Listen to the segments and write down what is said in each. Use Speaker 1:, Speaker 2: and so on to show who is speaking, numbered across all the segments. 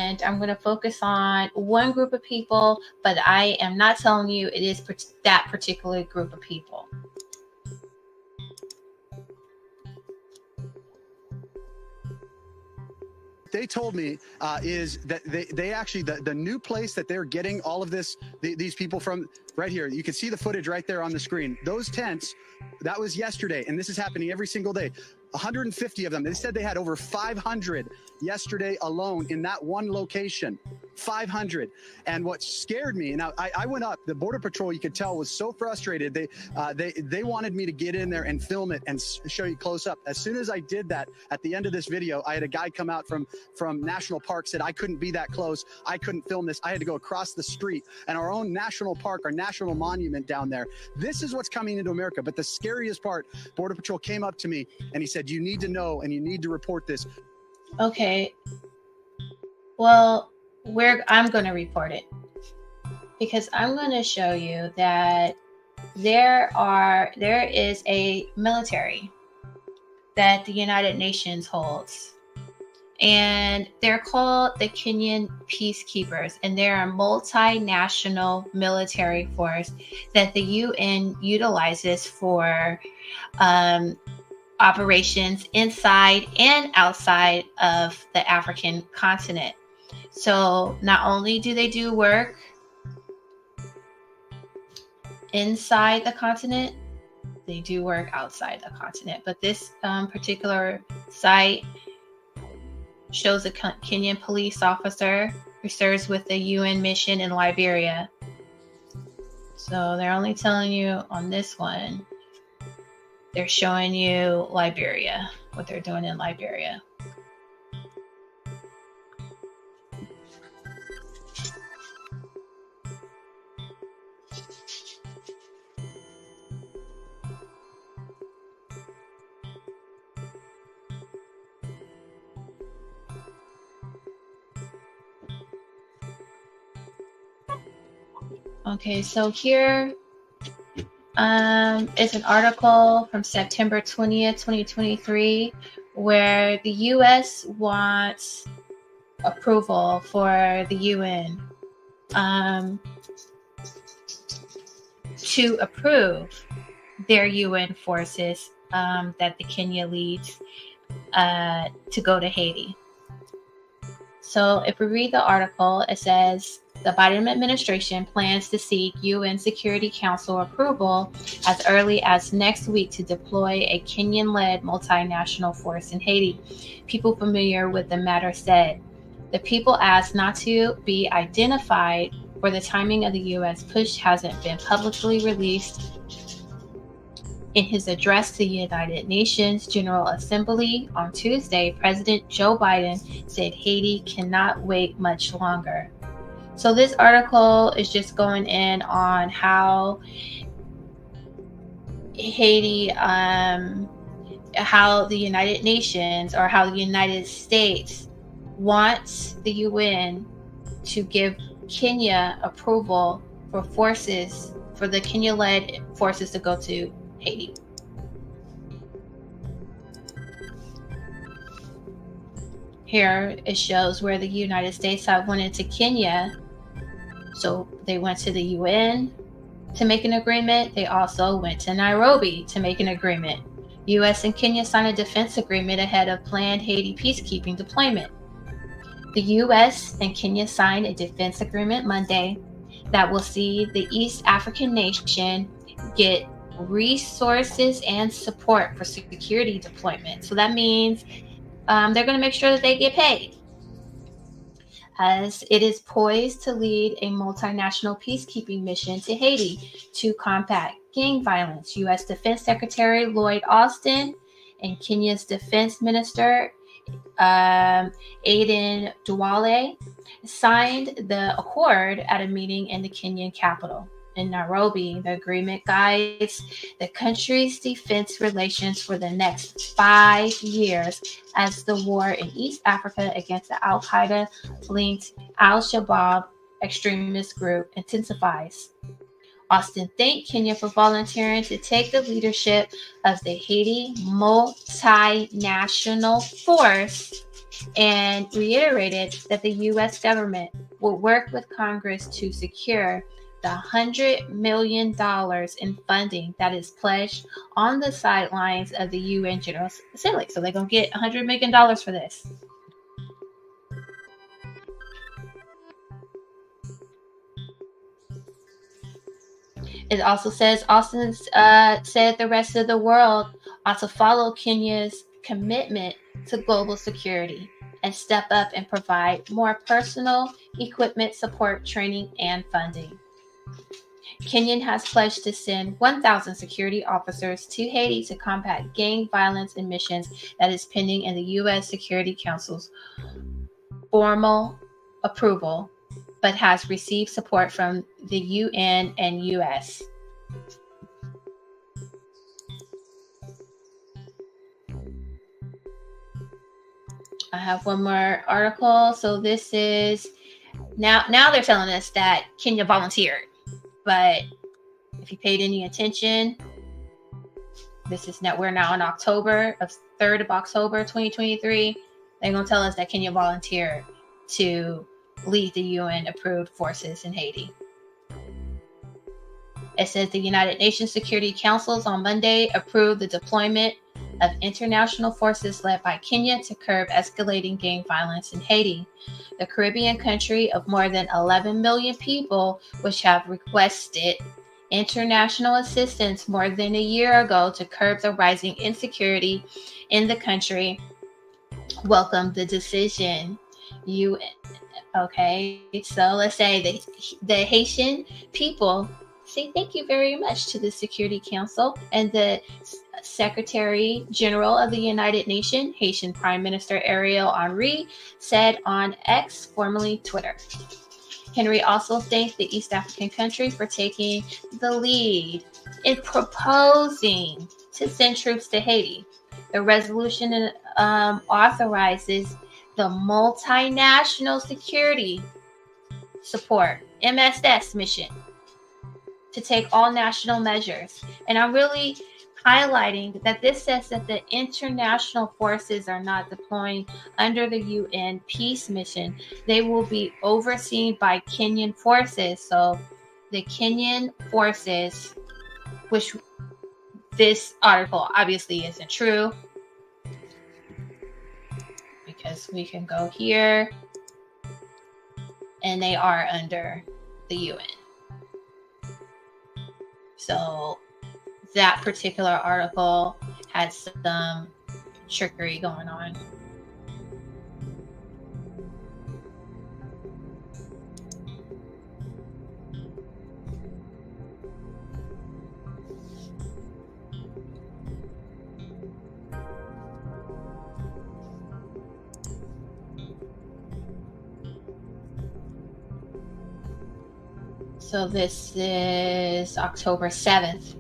Speaker 1: and I'm going to focus on one group of people, but I am not telling you it is that particular group of people.
Speaker 2: They told me is that they actually, the new place that they're getting all of these people from, right here, you can see the footage right there on the screen. Those tents, that was yesterday, and this is happening every single day. 150 of them. They said they had over 500 yesterday alone in that one location. 500. And what scared me, now I went up, the Border Patrol, you could tell, was so frustrated. They wanted me to get in there and film it and show you close up. As soon as I did that, at the end of this video, I had a guy come out from National Park, said I couldn't be that close. I couldn't film this. I had to go across the street, and our own national park, our national monument down there. This is what's coming into America. But the scariest part, Border Patrol came up to me and he said, you need to know and you need to report this.
Speaker 1: Okay. Well, I'm going to report it, because I'm going to show you that there is a military that the United Nations holds, and they're called the Kenyan Peacekeepers, and they're a multinational military force that the UN utilizes for operations inside and outside of the African continent. So not only do they do work inside the continent, they do work outside the continent. But this particular site shows a Kenyan police officer who serves with the UN mission in Liberia. So they're only telling you on this one, they're showing you Liberia, what they're doing in Liberia. Okay, so here is an article from September 20th, 2023, where the U.S. wants approval for the UN to approve their UN forces that the Kenya leads to go to Haiti. So if we read the article, it says, the Biden administration plans to seek UN Security Council approval as early as next week to deploy a Kenyan-led multinational force in Haiti. People familiar with the matter said, the people asked not to be identified, or the timing of the U.S. push hasn't been publicly released. In his address to the United Nations General Assembly on Tuesday, President Joe Biden said Haiti cannot wait much longer. So this article is just going in on how Haiti, how the United Nations, or how the United States wants the UN to give Kenya approval for the Kenya-led forces to go to Haiti. Here it shows where the United States have went into Kenya. So they went to the UN to make an agreement. They also went to Nairobi to make an agreement. US and Kenya signed a defense agreement ahead of planned Haiti peacekeeping deployment. The US and Kenya signed a defense agreement Monday that will see the East African nation get resources and support for security deployment. So that means they're going to make sure that they get paid, as it is poised to lead a multinational peacekeeping mission to Haiti to combat gang violence. U.S. Defense Secretary Lloyd Austin and Kenya's Defense Minister Aden Duale signed the accord at a meeting in the Kenyan capital. In Nairobi, the agreement guides the country's defense relations for the next 5 years as the war in East Africa against the Al-Qaeda-linked Al-Shabaab extremist group intensifies. Austin thanked Kenya for volunteering to take the leadership of the Haiti multinational force and reiterated that the U.S. government will work with Congress to secure the $100 million in funding that is pledged on the sidelines of the UN General Assembly. So they're going to get $100 million for this. It also says Austin said the rest of the world ought to follow Kenya's commitment to global security and step up and provide more personal equipment support, training, and funding. Kenya has pledged to send 1,000 security officers to Haiti to combat gang violence in missions that is pending in the U.S. Security Council's formal approval, but has received support from the UN and U.S. I have one more article. So this is now they're telling us that Kenya volunteered, but if you paid any attention, we're now in October of 3rd of October 2023. They're gonna tell us that Kenya volunteered to lead the UN approved forces in Haiti. It says the United Nations Security Councils on Monday approved the deployment of international forces led by Kenya to curb escalating gang violence in Haiti, the Caribbean country of more than 11 million people, which have requested international assistance more than a year ago to curb the rising insecurity in the country, welcomed the decision. Okay, so let's say the Haitian people say thank you very much to the Security Council, and the Secretary General of the United Nations, Haitian Prime Minister Ariel Henry, said on X, formerly Twitter. Henry also thanked the East African country for taking the lead in proposing to send troops to Haiti. The resolution authorizes the Multinational Security Support, MSS mission, to take all national measures. And I'm really highlighting that this says that the international forces are not deploying under the UN peace mission. They will be overseen by Kenyan forces. So the Kenyan forces, which this article obviously isn't true, because we can go here and they are under the UN. So that particular article had some trickery going on. So this is October 7th.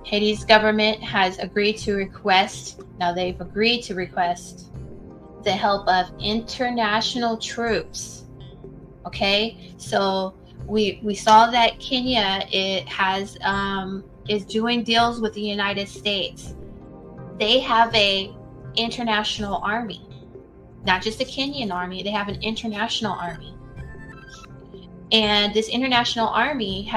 Speaker 1: Haiti's government has agreed to request, the help of international troops. Okay, so we saw that Kenya is doing deals with the United States. They have a international army, not just a Kenyan army. They have an international army. And this international army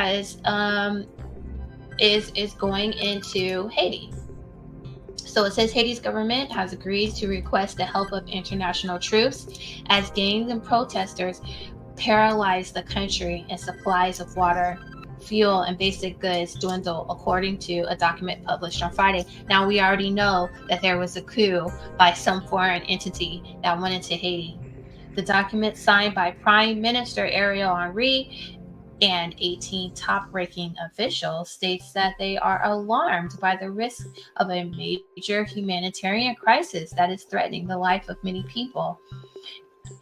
Speaker 1: is going into Haiti. So it says Haiti's government has agreed to request the help of international troops as gangs and protesters paralyze the country and supplies of water, fuel, and basic goods dwindle, according to a document published on Friday. Now, we already know that there was a coup by some foreign entity that went into Haiti. The document, signed by Prime Minister Ariel Henry and 18 top-ranking officials, states that they are alarmed by the risk of a major humanitarian crisis that is threatening the life of many people.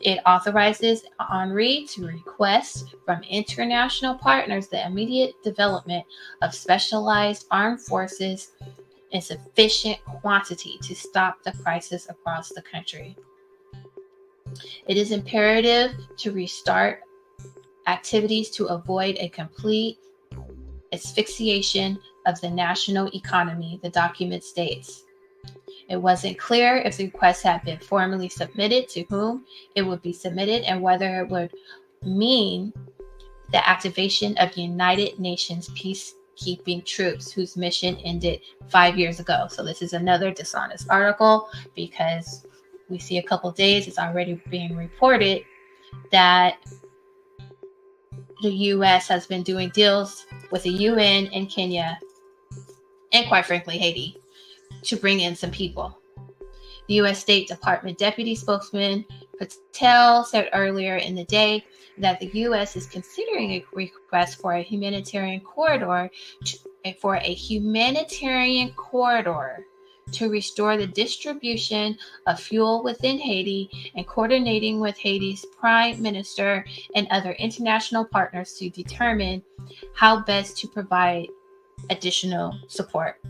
Speaker 1: It authorizes Henry to request from international partners the immediate development of specialized armed forces in sufficient quantity to stop the crisis across the country. It is imperative to restart activities to avoid a complete asphyxiation of the national economy, the document states. It wasn't clear if the request had been formally submitted, to whom it would be submitted, and whether it would mean the activation of United Nations peacekeeping troops whose mission ended 5 years ago. So this is another dishonest article, because we see a couple days it's already being reported that the U.S. has been doing deals with the UN and Kenya, and quite frankly Haiti, to bring in some people. The U.S. State Department Deputy Spokesman Patel said earlier in the day that the U.S. is considering a request for a humanitarian corridor to restore the distribution of fuel within Haiti, and coordinating with Haiti's prime minister and other international partners to determine how best to provide additional support.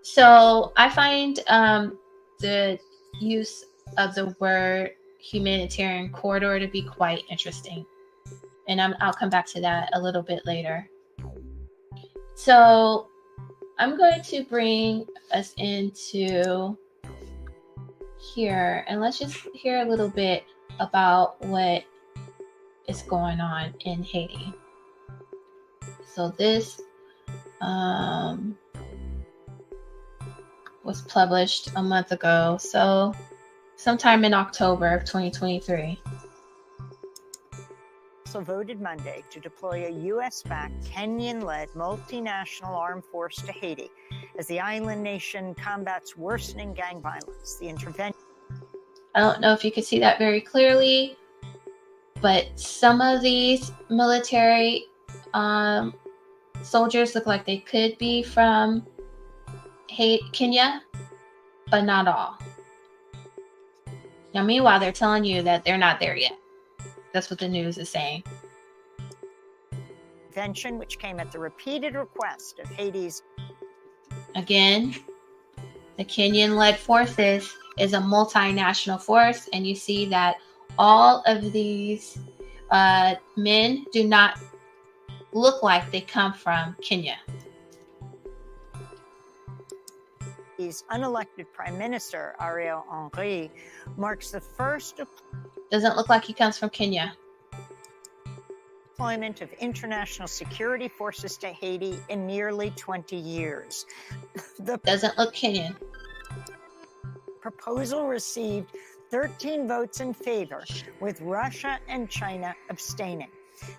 Speaker 1: So I find the use of the word humanitarian corridor to be quite interesting. And I'll come back to that a little bit later. So I'm going to bring us into here, and let's just hear a little bit about what is going on in Haiti. So this was published a month ago, so sometime in October of 2023.
Speaker 3: Also voted Monday to deploy a U.S.-backed, Kenyan-led multinational armed force to Haiti as the island nation combats worsening gang violence. The intervention.
Speaker 1: I don't know if you can see that very clearly, but some of these military soldiers look like they could be from Kenya, but not all. Now, meanwhile, they're telling you that they're not there yet. That's what the news is saying.
Speaker 3: Intervention, which came at the repeated request of Haiti's.
Speaker 1: Again, the Kenyan-led forces is a multinational force, and you see that all of these men do not look like they come from Kenya.
Speaker 3: His unelected Prime Minister, Ariel Henry, marks the first
Speaker 1: doesn't look like he comes from Kenya.
Speaker 3: Deployment of international security forces to Haiti in nearly 20 years.
Speaker 1: Doesn't look Kenyan.
Speaker 3: Proposal received 13 votes in favor, with Russia and China abstaining.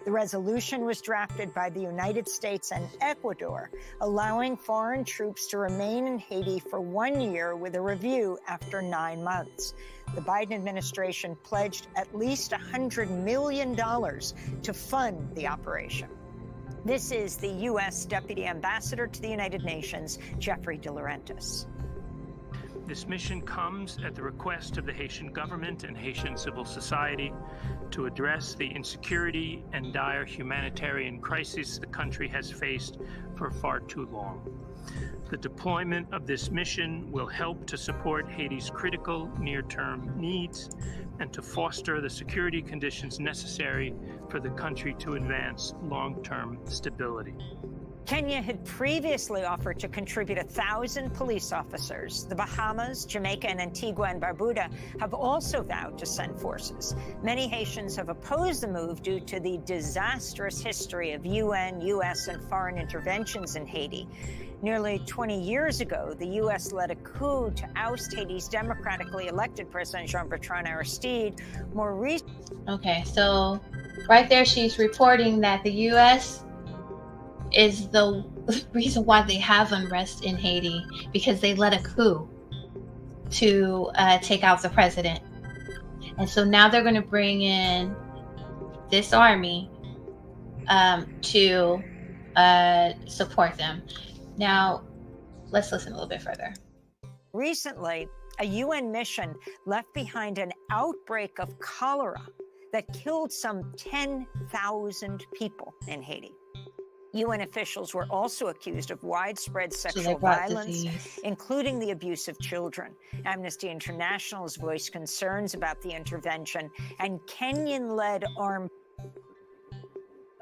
Speaker 3: The resolution was drafted by the United States and Ecuador, allowing foreign troops to remain in Haiti for 1 year with a review after 9 months. The Biden administration pledged at least $100 million to fund the operation. This is the U.S. Deputy Ambassador to the United Nations, Jeffrey De Laurentiis.
Speaker 4: This mission comes at the request of the Haitian government and Haitian civil society to address the insecurity and dire humanitarian crisis the country has faced for far too long. The deployment of this mission will help to support Haiti's critical near-term needs and to foster the security conditions necessary for the country to advance long-term stability.
Speaker 3: Kenya had previously offered to contribute 1,000 police officers. The Bahamas, Jamaica, and Antigua and Barbuda have also vowed to send forces. Many Haitians have opposed the move due to the disastrous history of UN, US, and foreign interventions in Haiti. Nearly 20 years ago, the U.S. led a coup to oust Haiti's democratically elected president, Jean-Bertrand Aristide. More recently.
Speaker 1: Okay, so right there she's reporting that the U.S. is the reason why they have unrest in Haiti, because they led a coup to take out the president. And so now they're going to bring in this army to support them. Now, let's listen a little bit further.
Speaker 3: Recently, a UN mission left behind an outbreak of cholera that killed some 10,000 people in Haiti. UN officials were also accused of widespread sexual violence, including the abuse of children. Amnesty International has voiced concerns about the intervention, and Kenyan-led armed.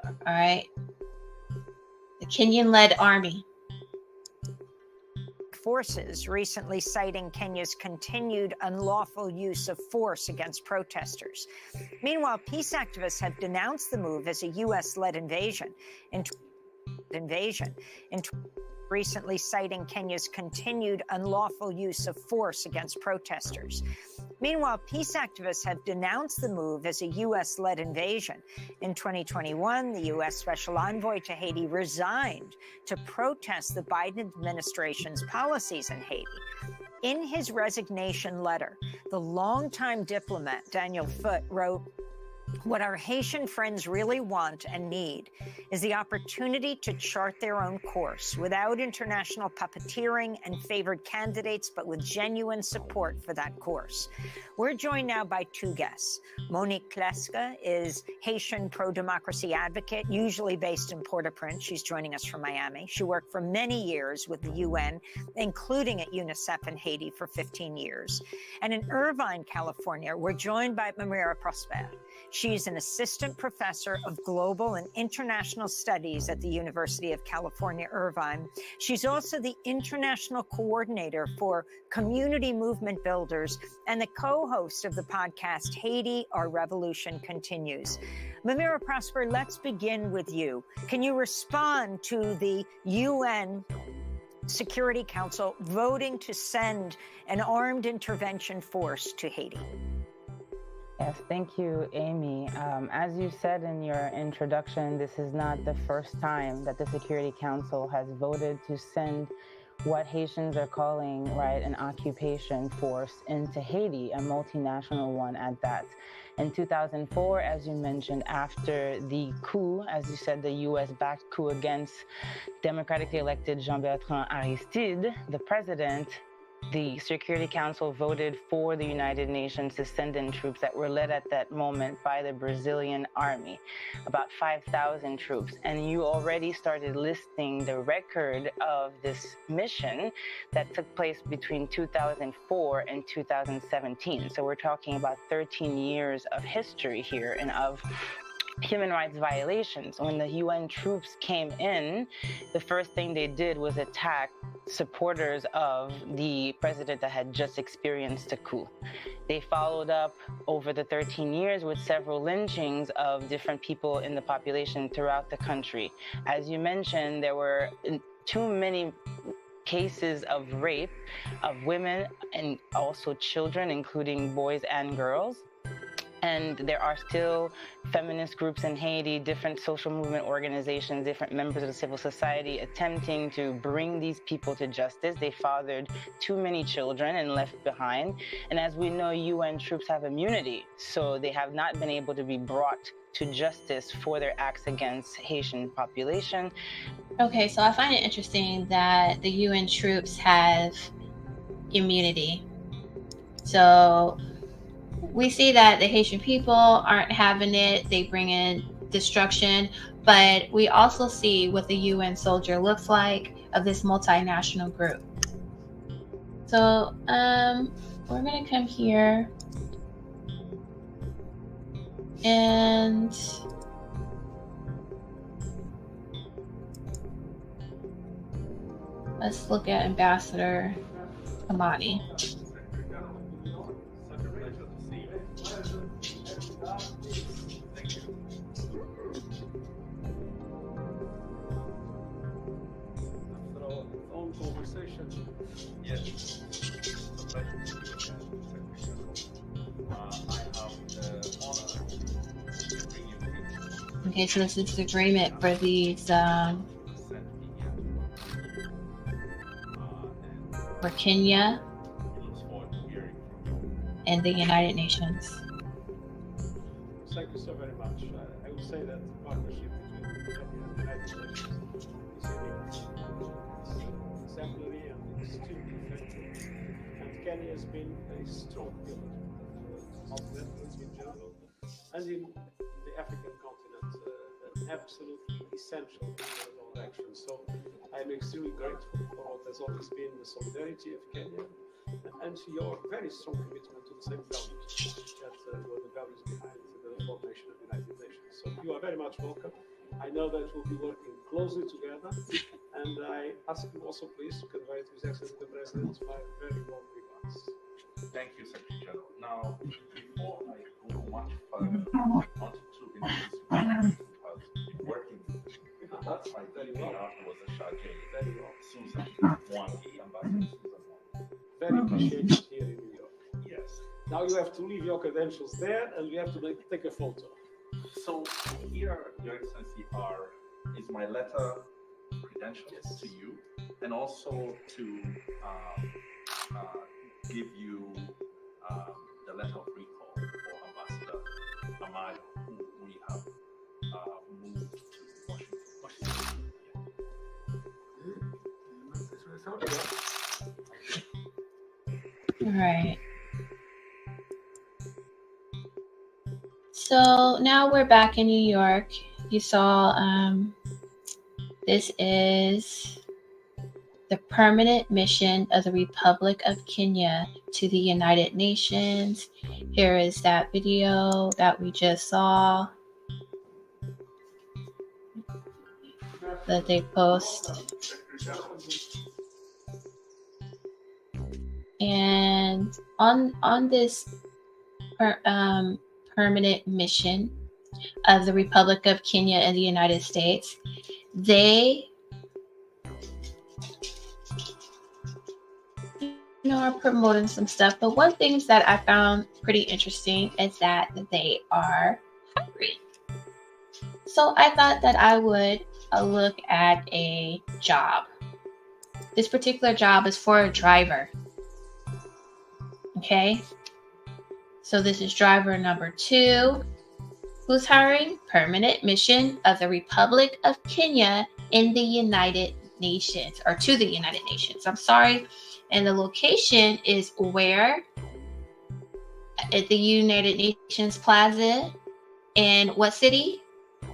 Speaker 1: All right. The Kenyan-led army
Speaker 3: forces recently citing Kenya's continued unlawful use of force against protesters. Meanwhile, peace activists have denounced the move as a U.S.-led invasion. Recently citing Kenya's continued unlawful use of force against protesters. Meanwhile, peace activists have denounced the move as a U.S.-led invasion. In 2021, the U.S. Special Envoy to Haiti resigned to protest the Biden administration's policies in Haiti. In his resignation letter, the longtime diplomat Daniel Foote wrote, "What our Haitian friends really want and need is the opportunity to chart their own course without international puppeteering and favored candidates, but with genuine support for that course." We're joined now by two guests. Monique Kleska is Haitian pro-democracy advocate, usually based in Port-au-Prince. She's joining us from Miami. She worked for many years with the UN, including at UNICEF in Haiti for 15 years. And in Irvine, California, we're joined by Mamira Prosper. She's an assistant professor of global and international studies at the University of California, Irvine. She's also the international coordinator for Community Movement Builders and the co-host of the podcast, Haiti, Our Revolution Continues. Mamira Prosper, let's begin with you. Can you respond to the UN Security Council voting to send an armed intervention force to Haiti?
Speaker 5: Yes, thank you, Amy. As you said in your introduction, this is not the first time that the Security Council has voted to send what Haitians are calling, right, an occupation force into Haiti, a multinational one at that. In 2004, as you mentioned, after the coup, as you said, the US-backed coup against democratically elected Jean-Bertrand Aristide, the president, the Security Council voted for the United Nations to send in troops that were led at that moment by the Brazilian army, about 5,000 troops. And you already started listing the record of this mission that took place between 2004 and 2017. So we're talking about 13 years of history here and of human rights violations. When the UN troops came in, the first thing they did was attack supporters of the president that had just experienced a coup. They followed up over the 13 years with several lynchings of different people in the population throughout the country. As you mentioned, there were too many cases of rape of women and also children, including boys and girls. And there are still feminist groups in Haiti, different social movement organizations, different members of the civil society attempting to bring these people to justice. They fathered too many children and left behind. And as we know, UN troops have immunity, so they have not been able to be brought to justice for their acts against Haitian population.
Speaker 1: Okay, so I find it interesting that the UN troops have immunity. So we see that the Haitian people aren't having it. They bring in destruction, but we also see what the UN soldier looks like of this multinational group. So we're going to come here and let's look at Ambassador Amani. Okay, so this is agreement for these for Kenya and the United Nations.
Speaker 6: Thank you so very much. I would say that the partnership between Kenya and the United Nations is exemplary and extremely effective. And Kenya has been a strong pillar continentals in general and in the African continent, absolutely essential in all actions. So I'm extremely grateful for what has always been the solidarity of Kenya and your very strong commitment to the same values that were the values behind the formation of the United Nations. So you are very much welcome. I know that we'll be working closely together, and I ask you also please to convey to His Excellency the President my very warm regards.
Speaker 7: Thank you, Secretary General. Now, before I go much further, I wanted to introduce you who has been working with me. That's my very well. Afterwards, a Shajay. Very well. Susan Mwangi, Ambassador Susan Mwangi.
Speaker 6: Very appreciated here in New York.
Speaker 7: Yes.
Speaker 6: Now you have to leave your credentials there, and we have to take a photo.
Speaker 7: So here, Your Excellency, is my letter credentials to you, and also to give you the letter of recall for Ambassador Amayo, who we have moved to Washington.
Speaker 1: All right. So now we're back in New York. You saw this is the permanent mission of the Republic of Kenya to the United Nations. Here is that video that we just saw that they post. And on this permanent mission of the Republic of Kenya and the United States, they are promoting some stuff. But one thing that I found pretty interesting is that they are hiring. So I thought that I would look at a job. This particular job is for a driver. Okay. So this is driver number 2. Who's hiring? Permanent mission of the Republic of Kenya in the United Nations, or to the United Nations. I'm sorry. And the location is where? At the United Nations Plaza. In what city?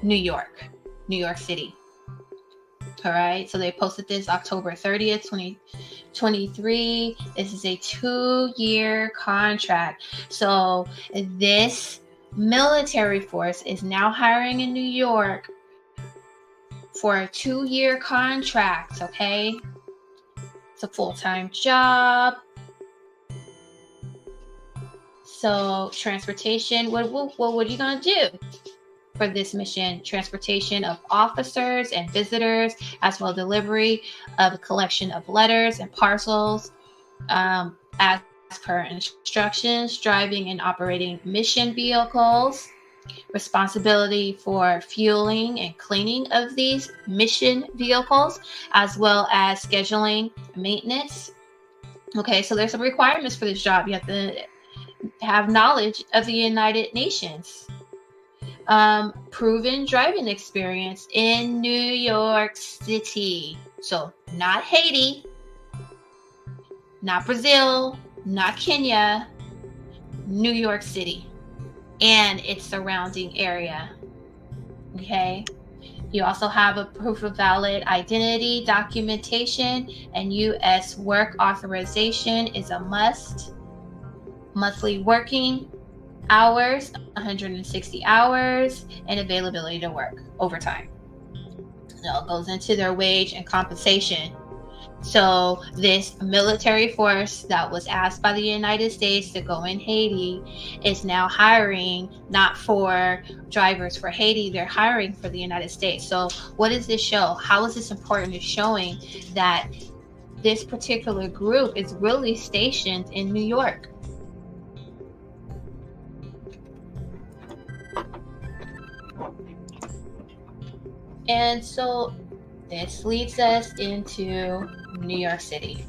Speaker 1: New York. New York City. All right. So they posted this October 30th, 2023. This is a 2-year contract. So this military force is now hiring in New York for a 2-year contract. Okay. It's a full-time job. So transportation, what are you going to do for this mission? Transportation of officers and visitors, as well as delivery of a collection of letters and parcels, as per instructions, driving and operating mission vehicles, responsibility for fueling and cleaning of these mission vehicles, as well as scheduling maintenance. Okay, so there's some requirements for this job. You have to have knowledge of the United Nations, proven driving experience in New York City. So not Haiti, not Brazil, not Kenya, New York City and its surrounding area. Okay. You also have a proof of valid identity documentation, and U.S. work authorization is a must. Monthly working hours, 160 hours, and availability to work overtime. Now it goes into their wage and compensation. So this military force that was asked by the United States to go in Haiti is now hiring not for drivers for Haiti, they're hiring for the United States. So what does this show? How is this important? It's showing that this particular group is really stationed in New York. And so this leads us into New York City.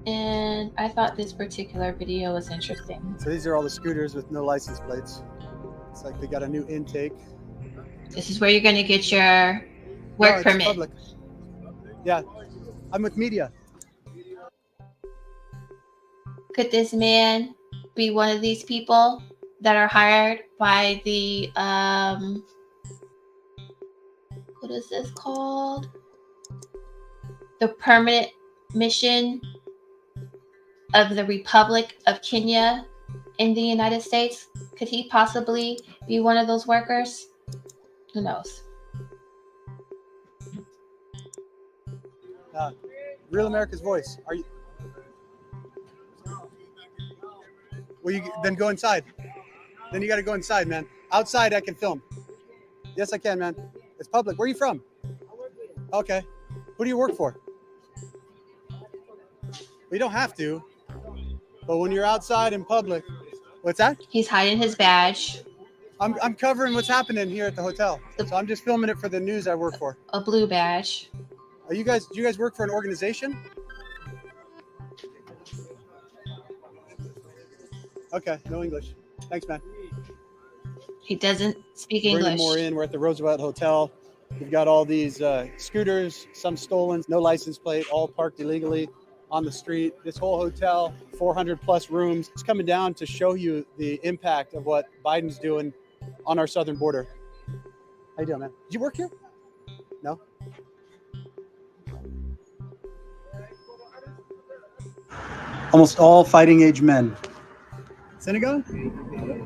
Speaker 1: And I thought this particular video was interesting.
Speaker 2: So these are all the scooters with no license plates. It's like they got a new intake.
Speaker 1: This is where you're going to get your work permit.
Speaker 2: Public. Yeah, I'm with media.
Speaker 1: Could this man be one of these people that are hired by the what is this called? the permanent mission of the Republic of Kenya in the United States? Could he possibly be one of those workers? Who knows?
Speaker 2: Real America's Voice. Are you? Well, you then go inside. Then you got to go inside, man. Outside, I can film. Yes, I can, man. It's public. Where are you from? Okay. Who do you work for? We don't have to. But when you're outside in public, what's that?
Speaker 1: He's hiding his badge.
Speaker 2: I'm covering what's happening here at the hotel. So I'm just filming it for the news I work for.
Speaker 1: A blue badge.
Speaker 2: Do you guys work for an organization? Okay, no English. Thanks, man.
Speaker 1: He doesn't speak
Speaker 2: Bringing
Speaker 1: English.
Speaker 2: more in. We're at the Roosevelt Hotel. We've got all these scooters, some stolen, no license plate, all parked illegally on the street. This whole hotel, 400 plus rooms. It's coming down to show you the impact of what Biden's doing on our southern border. How you doing, man? Did you work here? No? Almost all fighting age men. Senegal?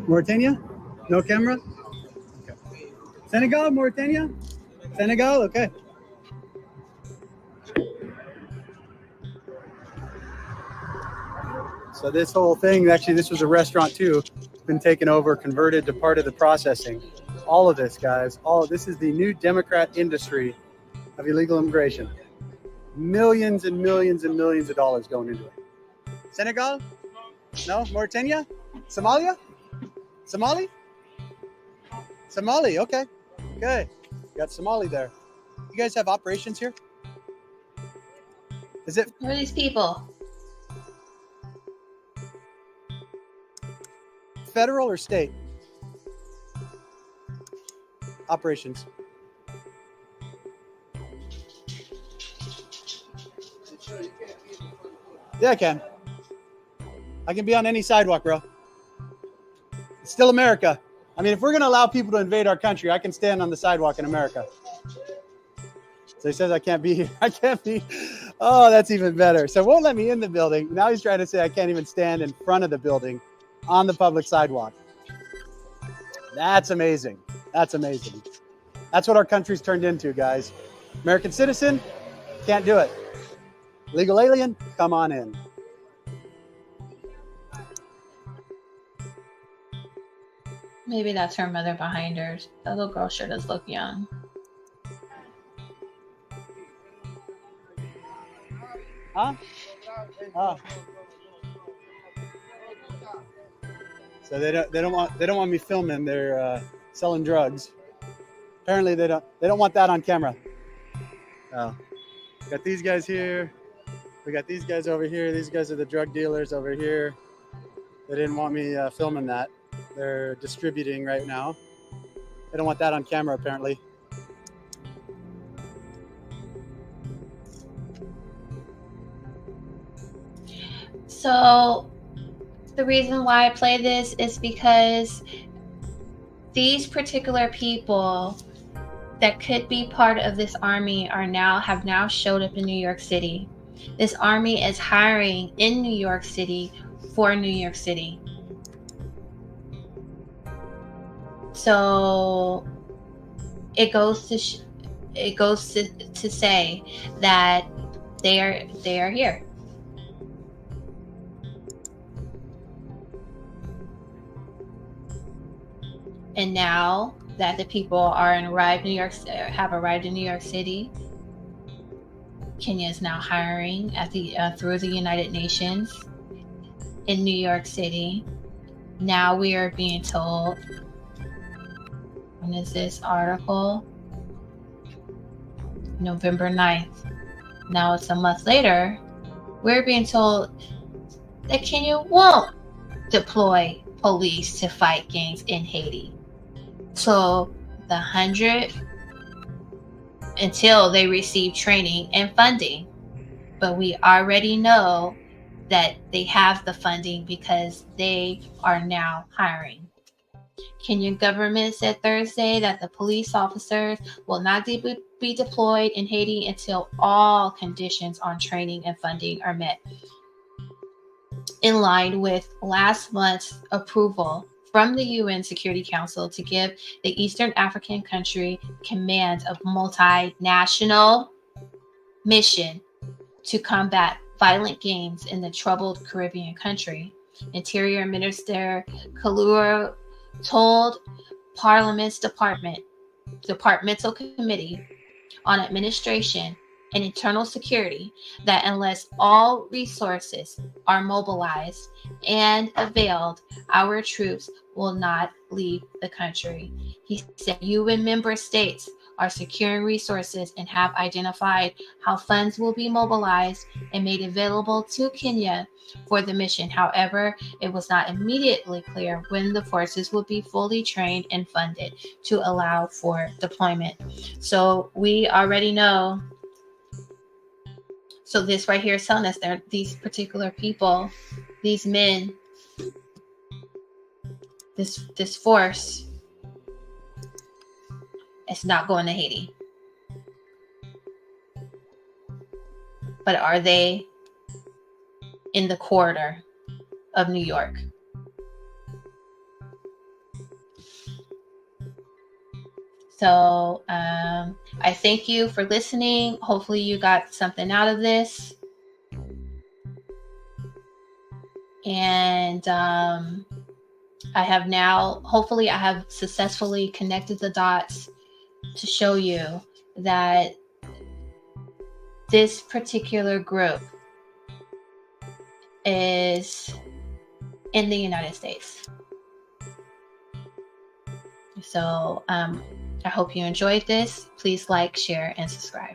Speaker 2: Mauritania? No camera? Okay. Senegal? Mauritania? Senegal? Okay. So this whole thing, actually, this was a restaurant too. It's been taken over, converted to part of the processing. All of this, guys, this is the new Democrat industry of illegal immigration. Millions and millions and millions of dollars going into it. Senegal? No? Mauritania? Somalia? Somali? Somali, okay. Okay. Got Somali there. You guys have operations here? Is it
Speaker 1: Who are these people?
Speaker 2: federal or state? Operations. Yeah, I can. I can be on any sidewalk, bro. It's still America. I mean, if we're going to allow people to invade our country, I can stand on the sidewalk in America. So he says I can't be here. I can't be. Oh, that's even better. So won't let me in the building. Now he's trying to say I can't even stand in front of the building on the public sidewalk. That's amazing. That's amazing. That's what our country's turned into, guys. American citizen, can't do it. Legal alien, come on in.
Speaker 1: Maybe that's her mother behind her. That little girl sure does look young.
Speaker 2: Huh? Oh. So they don't want me filming. They're selling drugs. Apparently they don't want that on camera. Oh. Got these guys here. We got these guys over here. These guys are the drug dealers over here. They didn't want me filming that. They're distributing right now. They don't want that on camera, apparently.
Speaker 1: So the reason why I play this is because these particular people that could be part of this army have now showed up in New York City. This army is hiring in New York City for New York City. So it goes to say that they are here. And now that the people have arrived in New York City, Kenya is now hiring through the United Nations in New York City. Now we are being told, when is this article? November 9th. Now it's a month later. We're being told that Kenya won't deploy police to fight gangs in Haiti. So the 100 until they receive training and funding. But we already know that they have the funding because they are now hiring. Kenyan government said Thursday that the police officers will not be deployed in Haiti until all conditions on training and funding are met, in line with last month's approval from the UN Security Council to give the Eastern African country command of multinational mission to combat violent gangs in the troubled Caribbean country. Interior Minister Kalura told Parliament's Departmental Committee on Administration and Internal Security that unless all resources are mobilized and availed, our troops will not leave the country. He said UN member states are securing resources and have identified how funds will be mobilized and made available to Kenya for the mission. However, it was not immediately clear when the forces would be fully trained and funded to allow for deployment. So we already know. So this right here is telling us that these particular people, these men, this force, it's not going to Haiti. But are they in the corridor of New York? So I thank you for listening. Hopefully you got something out of this. And I have now, hopefully I have successfully connected the dots to show you that this particular group is in the United States. So I hope you enjoyed this. Please like, share, and subscribe.